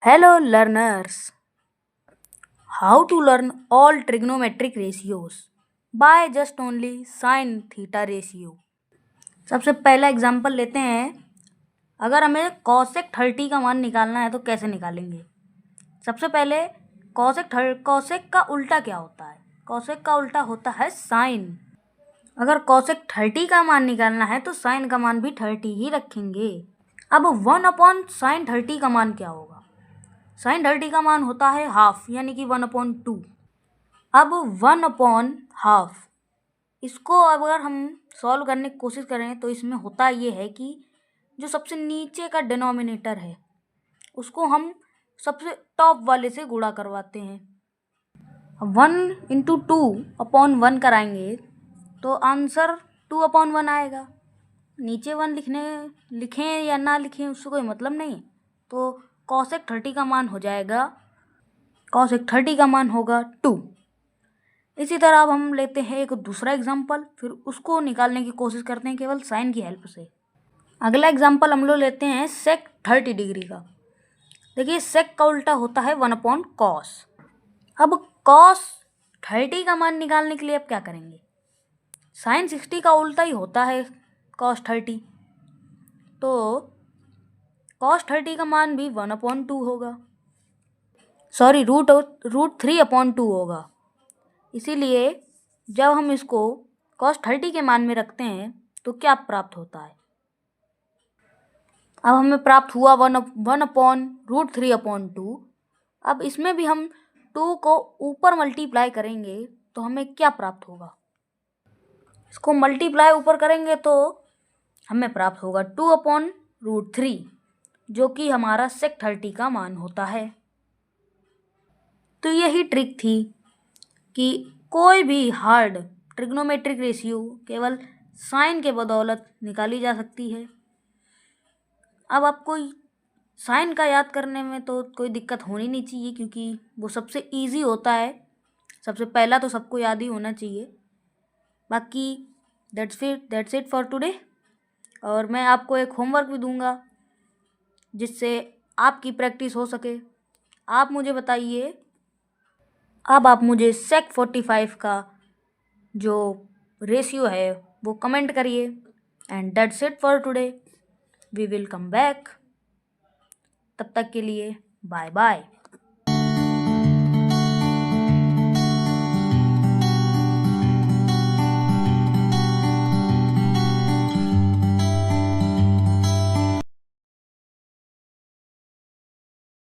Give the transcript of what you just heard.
Hello learners, how to learn all trigonometric ratios by just only sin theta ratio। सबसे पहला example लेते हैं। अगर हमें cosec 30 का मान निकालना है तो कैसे निकालेंगे। सबसे पहले cosec का उल्टा क्या होता है। cosec का उल्टा होता है sin। अगर cosec 30 का मान निकालना है तो sin का मान भी 30 ही रखेंगे। अब 1/sin 30 का मान क्या होगा। sin 30 का मान होता है हाफ, यानी कि 1/2। अब 1/हाफ इसको अगर हम सॉल्व करने की कोशिश करें तो इसमें होता ये है कि जो सबसे नीचे का डिनोमिनेटर है उसको हम सबसे टॉप वाले से गुणा करवाते हैं। 1 × 2/1 कराएंगे तो आंसर 2/1 आएगा। नीचे 1 लिखें या ना लिखें उससे कोई मतलब नहीं। तो cosec 30 का मान हो जाएगा, cosec 30 का मान होगा 2। इसी तरह अब हम लेते हैं एक दूसरा एग्जाम्पल, फिर उसको निकालने की कोशिश करते हैं केवल साइन की हेल्प से। अगला एग्जाम्पल हम लोग लेते हैं sec 30 डिग्री का। देखिए sec का उल्टा होता है 1/cos। अब cos 30 का मान निकालने के लिए अब क्या करेंगे। sin 60 का उल्टा ही होता है cos 30, तो cos 30 का मान भी 1/2 होगा, सॉरी रूट 3/2 होगा। इसीलिए जब हम इसको cos 30 के मान में रखते हैं तो क्या प्राप्त होता है। अब हमें प्राप्त हुआ 1/√3/2। अब इसमें भी हम 2 को ऊपर मल्टीप्लाई करेंगे तो हमें क्या प्राप्त होगा। इसको मल्टीप्लाई ऊपर करेंगे तो हमें प्राप्त होगा 2/√3, जो कि हमारा sec 30 का मान होता है। तो यही ट्रिक थी कि कोई भी हार्ड ट्रिग्नोमेट्रिक रेशियो केवल साइन के बदौलत निकाली जा सकती है। अब आपको साइन का याद करने में तो कोई दिक्कत होनी नहीं चाहिए, क्योंकि वो सबसे इजी होता है। सबसे पहला तो सबको याद ही होना चाहिए। बाकी दैट्स इट फॉर टुडे। और मैं आपको एक होमवर्क भी दूंगा जिससे आपकी प्रैक्टिस हो सके। आप मुझे बताइए, अब आप मुझे sec 45 का जो रेशियो है वो कमेंट करिए। And that's it for today, we will come back. तब तक के लिए बाय बाय।